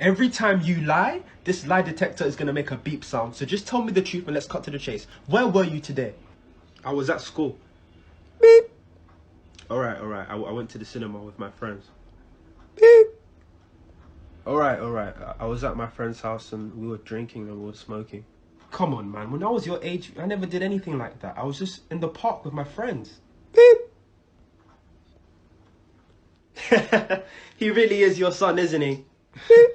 Every time you lie, this lie detector is going to make a beep sound. So just tell me the truth and let's cut to the chase. Where were you today? I was at school. Beep. Alright. I went to the cinema with my friends. Beep. Alright. I was at my friend's house and we were drinking and we were smoking. Come on, man. When I was your age, I never did anything like that. I was just in the park with my friends. Beep. He really is your son, isn't he? Beep.